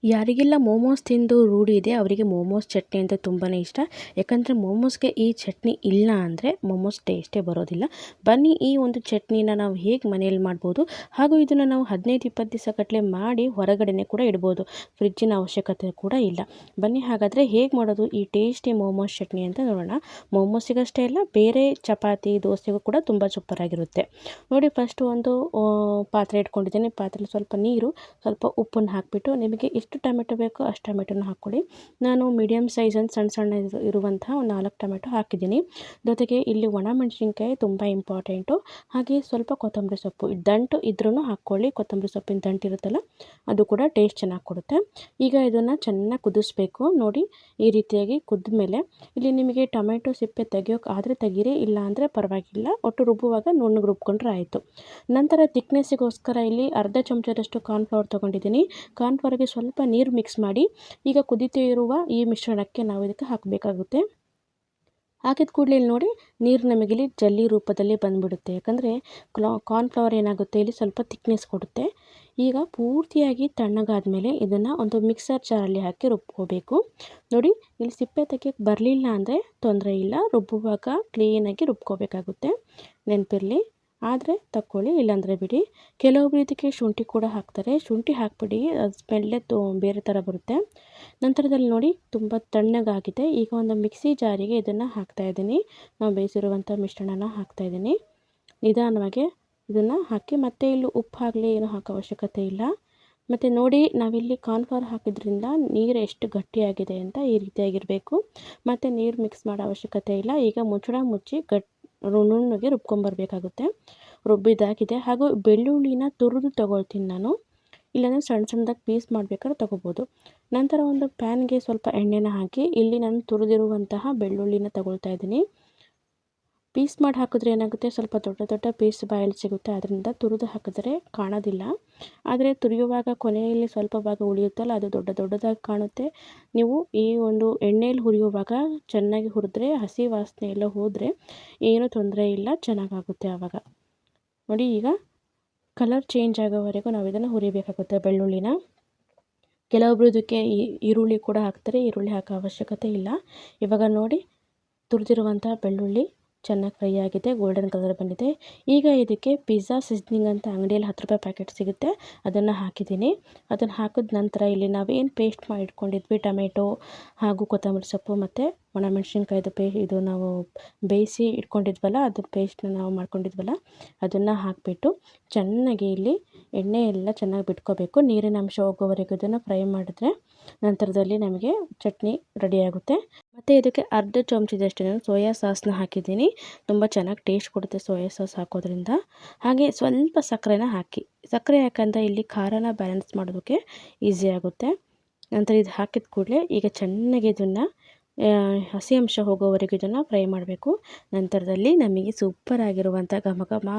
ಯಾರಿಗೆಲ್ಲ ಮೋಮೋಸ್ ತಿಂದು ರೂಢಿ ಇದೆ ಅವರಿಗೆ ಮೋಮೋಸ್ ಚಟ್ನಿ ಅಂದರೆ ತುಂಬಾ ಇಷ್ಟ. ಯಾಕಂದರೆ ಮೋಮೋಸ್ಗೆ ಈ ಚಟ್ನಿ ಇಲ್ಲ ಅಂದರೆ ಮೋಮೋಸ್ ಟೇಸ್ಟೇ ಬರೋದಿಲ್ಲ. ಬನ್ನಿ ಈ ಒಂದು ಚಟ್ನಿನ ನಾವು ಹೇಗೆ ಮನೆಯಲ್ಲಿ ಮಾಡ್ಬೋದು, ಹಾಗೂ ಇದನ್ನು ನಾವು 15-20 ದಿವಸಗಟ್ಟಲೆ ಮಾಡಿ ಹೊರಗಡೆನೇ ಕೂಡ ಇಡ್ಬೋದು. ಫ್ರಿಜ್ಜಿನ ಅವಶ್ಯಕತೆ ಕೂಡ ಇಲ್ಲ. ಬನ್ನಿ ಹಾಗಾದರೆ ಹೇಗೆ ಮಾಡೋದು ಈ ಟೇಸ್ಟಿ ಮೋಮೋಸ್ ಚಟ್ನಿ ಅಂತ ನೋಡೋಣ. ಮೋಮೋಸಿಗಷ್ಟೇ ಅಲ್ಲ, ಬೇರೆ ಚಪಾತಿ ದೋಸೆಗೂ ಕೂಡ ತುಂಬ ಸೂಪರಾಗಿರುತ್ತೆ. ನೋಡಿ, ಫಸ್ಟು ಒಂದು ಪಾತ್ರೆ ಇಟ್ಕೊಂಡಿದ್ದೀನಿ. ಪಾತ್ರೆಲಿ ಸ್ವಲ್ಪ ನೀರು, ಸ್ವಲ್ಪ ಉಪ್ಪನ್ನು ಹಾಕಿಬಿಟ್ಟು ನಿಮಗೆ ಎಷ್ಟು ಟೊಮೆಟೊ ಬೇಕೋ ಅಷ್ಟು ಟೊಮೆಟೊನ ಹಾಕ್ಕೊಳ್ಳಿ. ನಾನು ಮೀಡಿಯಮ್ ಸೈಜ್ ಅಂತ ಸಣ್ಣ ಇರುವಂತಹ ಒಂದು 4 ಟೊಮೆಟೊ ಹಾಕಿದ್ದೀನಿ. ಜೊತೆಗೆ ಇಲ್ಲಿ ಒಣಮೆಣಸಿನ್ಕಾಯಿ ತುಂಬ ಇಂಪಾರ್ಟೆಂಟು. ಹಾಗೆ ಸ್ವಲ್ಪ ಕೊತ್ತಂಬರಿ ಸೊಪ್ಪು ದಂಟು ಇದ್ರೂ ಹಾಕ್ಕೊಳ್ಳಿ. ಕೊತ್ತಂಬರಿ ಸೊಪ್ಪಿನ ದಂಟು ಇರುತ್ತಲ್ಲ, ಅದು ಕೂಡ ಟೇಸ್ಟ್ ಚೆನ್ನಾಗಿ ಕೊಡುತ್ತೆ. ಈಗ ಇದನ್ನು ಚೆನ್ನಾಗಿ ಕುದಿಸ್ಬೇಕು. ನೋಡಿ, ಈ ರೀತಿಯಾಗಿ ಕುದ್ಮೇಲೆ ಇಲ್ಲಿ ನಿಮಗೆ ಟೊಮೆಟೊ ಸಿಪ್ಪೆ ತೆಗಿಯೋಕೆ ಆದರೆ ತೆಗೀರಿ, ಇಲ್ಲ ಅಂದರೆ ಪರವಾಗಿಲ್ಲ. ಒಟ್ಟು ರುಬ್ಬುವಾಗ ನುಣ್ಣಗೆ ರುಬ್ಕೊಂಡ್ರೆ ಆಯಿತು. ನಂತರ ತಿಕ್ನೆಸ್ಸಿಗೋಸ್ಕರ ಇಲ್ಲಿ ಅರ್ಧ ಚಮಚದಷ್ಟು ಕಾರ್ನ್ಫ್ಲವರ್ ತೊಗೊಂಡಿದ್ದೀನಿ. ಕಾರ್ನ್ಫ್ಲವರ್ಗೆ ಸ್ವಲ್ಪ ನೀರು ಮಿಕ್ಸ್ ಮಾಡಿ ಈಗ ಕುದೀತಾ ಇರುವ ಈ ಮಿಶ್ರಣಕ್ಕೆ ನಾವು ಇದಕ್ಕೆ ಹಾಕಬೇಕಾಗುತ್ತೆ. ಹಾಕಿದ ಕೂಡಲೇ ಇಲ್ಲಿ ನೋಡಿ, ನೀರು ನಮಗಿಲ್ಲಿ ಜಲ್ಲಿ ರೂಪದಲ್ಲಿ ಬಂದುಬಿಡುತ್ತೆ. ಯಾಕಂದರೆ ಕಾರ್ನ್ಫ್ಲವರ್ ಏನಾಗುತ್ತೆ, ಇಲ್ಲಿ ಸ್ವಲ್ಪ ಥಿಕ್ನೆಸ್ ಕೊಡುತ್ತೆ. ಈಗ ಪೂರ್ತಿಯಾಗಿ ತಣ್ಣಗಾದ್ಮೇಲೆ ಇದನ್ನು ಒಂದು ಮಿಕ್ಸರ್ ಜಾರಲ್ಲಿ ಹಾಕಿ ರುಬ್ಕೋಬೇಕು. ನೋಡಿ, ಇಲ್ಲಿ ಸಿಪ್ಪೆ ತೆಗಿಯೋಕ್ಕೆ ಬರಲಿಲ್ಲ ಅಂದರೆ ತೊಂದರೆ ಇಲ್ಲ, ರುಬ್ಬುವಾಗ ಕ್ಲೀನಾಗಿ ರುಬ್ಕೋಬೇಕಾಗುತ್ತೆ. ನೆನಪಿರಲಿ, ಆದರೆ ತಕ್ಕೊಳ್ಳಿ, ಇಲ್ಲಾಂದರೆ ಬಿಡಿ. ಕೆಲವೊಬ್ಬರು ಇದಕ್ಕೆ ಶುಂಠಿ ಕೂಡ ಹಾಕ್ತಾರೆ. ಶುಂಠಿ ಹಾಕ್ಬಿಡಿ, ಅದು ಸ್ಮೆಲ್ಲೇ ಬೇರೆ ಥರ ಬರುತ್ತೆ. ನಂತರದಲ್ಲಿ ನೋಡಿ, ತುಂಬ ತಣ್ಣಗಾಗಿದೆ. ಈಗ ಒಂದು ಮಿಕ್ಸಿ ಜಾರಿಗೆ ಇದನ್ನು ಹಾಕ್ತಾಯಿದ್ದೀನಿ. ನಾವು ಬೇಯಿಸಿರುವಂಥ ಮಿಶ್ರಣನ ಹಾಕ್ತಾಯಿದ್ದೀನಿ. ನಿಧಾನವಾಗಿ ಇದನ್ನು ಹಾಕಿ, ಮತ್ತೆ ಇಲ್ಲಿ ಉಪ್ಪು ಆಗಲಿ ಏನೂ ಹಾಕೋ ಅವಶ್ಯಕತೆ ಇಲ್ಲ. ಮತ್ತು ನೋಡಿ, ನಾವಿಲ್ಲಿ ಕಾರ್ನ್ಫ್ಲವರ್ ಹಾಕಿದ್ರಿಂದ ನೀರು ಎಷ್ಟು ಗಟ್ಟಿಯಾಗಿದೆ ಅಂತ ಈ ರೀತಿಯಾಗಿರಬೇಕು. ಮತ್ತು ನೀರು ಮಿಕ್ಸ್ ಮಾಡೋ ಅವಶ್ಯಕತೆ ಇಲ್ಲ. ಈಗ ಮುಚ್ಚಳ ಮುಚ್ಚಿ ನುಣ್ಣಗೆ ರುಬ್ಕೊಂಬರ್ಬೇಕಾಗುತ್ತೆ. ರುಬ್ಬಿದಾಗಿದೆ. ಹಾಗೂ ಬೆಳ್ಳುಳ್ಳಿನ ತುರಿದು ತೊಗೊಳ್ತೀನಿ ನಾನು, ಇಲ್ಲಾಂದರೆ ಸಣ್ಣ ಸಣ್ಣದಾಗಿ ಪೀಸ್ ಮಾಡಬೇಕಾದ್ರೆ ತೊಗೋಬೋದು. ನಂತರ ಒಂದು ಪ್ಯಾನ್ಗೆ ಸ್ವಲ್ಪ ಎಣ್ಣೆನ ಹಾಕಿ ಇಲ್ಲಿ ನಾನು ತುರಿದಿರುವಂತಹ ಬೆಳ್ಳುಳ್ಳಿನ ತಗೊಳ್ತಾ ಇದ್ದೀನಿ. ಪೀಸ್ ಮಾಡಿ ಹಾಕಿದ್ರೆ ಏನಾಗುತ್ತೆ, ಸ್ವಲ್ಪ ದೊಡ್ಡ ದೊಡ್ಡ ಪೀಸ್ ಬಾಯಲ್ಲಿ ಸಿಗುತ್ತೆ. ಅದರಿಂದ ತುರಿದು ಹಾಕಿದ್ರೆ ಕಾಣೋದಿಲ್ಲ. ಆದರೆ ತುರಿಯುವಾಗ ಕೊನೆಯಲ್ಲಿ ಸ್ವಲ್ಪ ಭಾಗ ಉಳಿಯುತ್ತಲ್ಲ, ಅದು ದೊಡ್ಡ ದೊಡ್ಡದಾಗಿ ಕಾಣುತ್ತೆ. ನೀವು ಈ ಒಂದು ಎಣ್ಣೆಯಲ್ಲಿ ಹುರಿಯುವಾಗ ಚೆನ್ನಾಗಿ ಹುರಿದ್ರೆ, ಹಸಿ ವಾಸನೆ ಎಲ್ಲ ಹೋದರೆ ಏನೂ ತೊಂದರೆ ಇಲ್ಲ, ಚೆನ್ನಾಗಾಗುತ್ತೆ ಆವಾಗ. ನೋಡಿ, ಈಗ ಕಲರ್ ಚೇಂಜ್ ಆಗೋವರೆಗೂ ನಾವು ಇದನ್ನು ಹುರಿಬೇಕಾಗುತ್ತೆ ಬೆಳ್ಳುಳ್ಳಿನ. ಕೆಲವೊಬ್ರು ಇದಕ್ಕೆ ಈರುಳ್ಳಿ ಕೂಡ ಹಾಕ್ತಾರೆ. ಈರುಳ್ಳಿ ಹಾಕೋ ಅವಶ್ಯಕತೆ ಇಲ್ಲ. ಇವಾಗ ನೋಡಿ, ತುರಿದಿರುವಂಥ ಬೆಳ್ಳುಳ್ಳಿ ಚೆನ್ನಾಗಿ ಫ್ರೈ ಆಗಿದೆ, ಗೋಲ್ಡನ್ ಕಲರ್ ಬಂದಿದೆ. ಈಗ ಇದಕ್ಕೆ ಪಿಜ್ಜಾ ಸೀಸನಿಂಗ್ ಅಂತ ಅಂಗಡಿಯಲ್ಲಿ 10 ರೂಪಾಯಿ ಪ್ಯಾಕೆಟ್ ಸಿಗುತ್ತೆ, ಅದನ್ನು ಹಾಕಿದ್ದೀನಿ. ಅದನ್ನು ಹಾಕಿದ ನಂತರ ಇಲ್ಲಿ ನಾವೇನು ಪೇಸ್ಟ್ ಮಾಡಿ ಇಟ್ಕೊಂಡಿದ್ವಿ, ಟೊಮೆಟೊ ಹಾಗೂ ಕೊತ್ತಂಬರಿ ಸೊಪ್ಪು ಮತ್ತು ಒಣಮೆಣಸಿನ್ಕಾಯ್ದು ಇದು ನಾವು ಬೇಯಿಸಿ ಇಟ್ಕೊಂಡಿದ್ವಲ್ಲ, ಅದು ಪೇಸ್ಟನ್ನ ನಾವು ಮಾಡ್ಕೊಂಡಿದ್ವಲ್ಲ, ಅದನ್ನು ಹಾಕಿಬಿಟ್ಟು ಚೆನ್ನಾಗಿ ಇಲ್ಲಿ ಎಣ್ಣೆ ಎಲ್ಲ ಚೆನ್ನಾಗಿ ಬಿಟ್ಕೋಬೇಕು. ನೀರಿನ ಅಂಶ ಹೋಗೋವರೆಗೂ ಇದನ್ನು ಫ್ರೈ ಮಾಡಿದ್ರೆ ನಂತರದಲ್ಲಿ ನಮಗೆ ಚಟ್ನಿ ರೆಡಿಯಾಗುತ್ತೆ. ಮತ್ತು ಇದಕ್ಕೆ ಅರ್ಧ ಚಮಚದಷ್ಟು ನಾನು ಸೋಯಾ ಸಾಸ್ನ ಹಾಕಿದ್ದೀನಿ. ತುಂಬ ಚೆನ್ನಾಗಿ ಟೇಸ್ಟ್ ಕೊಡುತ್ತೆ ಸೋಯಾ ಸಾಸ್ ಹಾಕೋದ್ರಿಂದ. ಹಾಗೆ ಸ್ವಲ್ಪ ಸಕ್ಕರೆನ ಹಾಕಿ, ಸಕ್ಕರೆ ಯಾಕಂದರೆ ಇಲ್ಲಿ ಖಾರನ ಬ್ಯಾಲೆನ್ಸ್ ಮಾಡೋದಕ್ಕೆ ಈಸಿ ಆಗುತ್ತೆ. ನಂತರ ಇದು ಹಾಕಿದ ಕೂಡಲೇ ಈಗ ಚೆನ್ನಾಗಿ ಇದನ್ನು ಹಸಿ ಅಂಶ ಹೋಗೋವರೆಗೂ ಇದನ್ನು ಫ್ರೈ ಮಾಡಬೇಕು. ನಂತರದಲ್ಲಿ ನಮಗೆ ಸೂಪರ್ ಆಗಿರುವಂಥ ಘಮ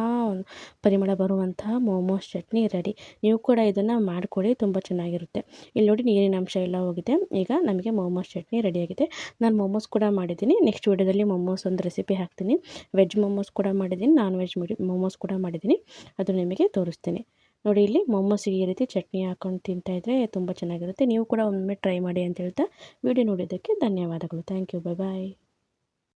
ಪರಿಮಳ ಬರುವಂತಹ ಮೋಮೋಸ್ ಚಟ್ನಿ ರೆಡಿ. ನೀವು ಕೂಡ ಇದನ್ನು ಮಾಡಿಕೊಡಿ, ತುಂಬ ಚೆನ್ನಾಗಿರುತ್ತೆ. ಇಲ್ಲಿ ನೋಡಿ, ನೀರಿನ ಅಂಶ ಎಲ್ಲ ಹೋಗಿದೆ. ಈಗ ನಮಗೆ ಮೋಮೋಸ್ ಚಟ್ನಿ ರೆಡಿಯಾಗಿದೆ. ನಾನು ಮೋಮೋಸ್ ಕೂಡ ಮಾಡಿದ್ದೀನಿ. ನೆಕ್ಸ್ಟ್ ವಿಡಿಯೋದಲ್ಲಿ ಮೋಮೋಸ್ ಒಂದು ರೆಸಿಪಿ ಹಾಕ್ತೀನಿ. ವೆಜ್ ಮೋಮೋಸ್ ಕೂಡ ಮಾಡಿದ್ದೀನಿ, ನಾನ್ ವೆಜ್ ಮೋಮೋಸ್ ಕೂಡ ಮಾಡಿದ್ದೀನಿ, ಅದು ನಿಮಗೆ ತೋರಿಸ್ತೀನಿ. ನೋಡಿ, ಇಲ್ಲಿ ಮೋಮೋಸಿಗೆ ಈ ರೀತಿ ಚಟ್ನಿ ಹಾಕ್ಕೊಂಡು ತಿಂತಾಯಿದ್ರೆ ತುಂಬ ಚೆನ್ನಾಗಿರುತ್ತೆ. ನೀವು ಕೂಡ ಒಮ್ಮೆ ಟ್ರೈ ಮಾಡಿ ಅಂತ ಹೇಳ್ತಾ ವಿಡಿಯೋ ನೋಡಿದ್ದಕ್ಕೆ ಧನ್ಯವಾದಗಳು. Thank you. ಬಾಯ್.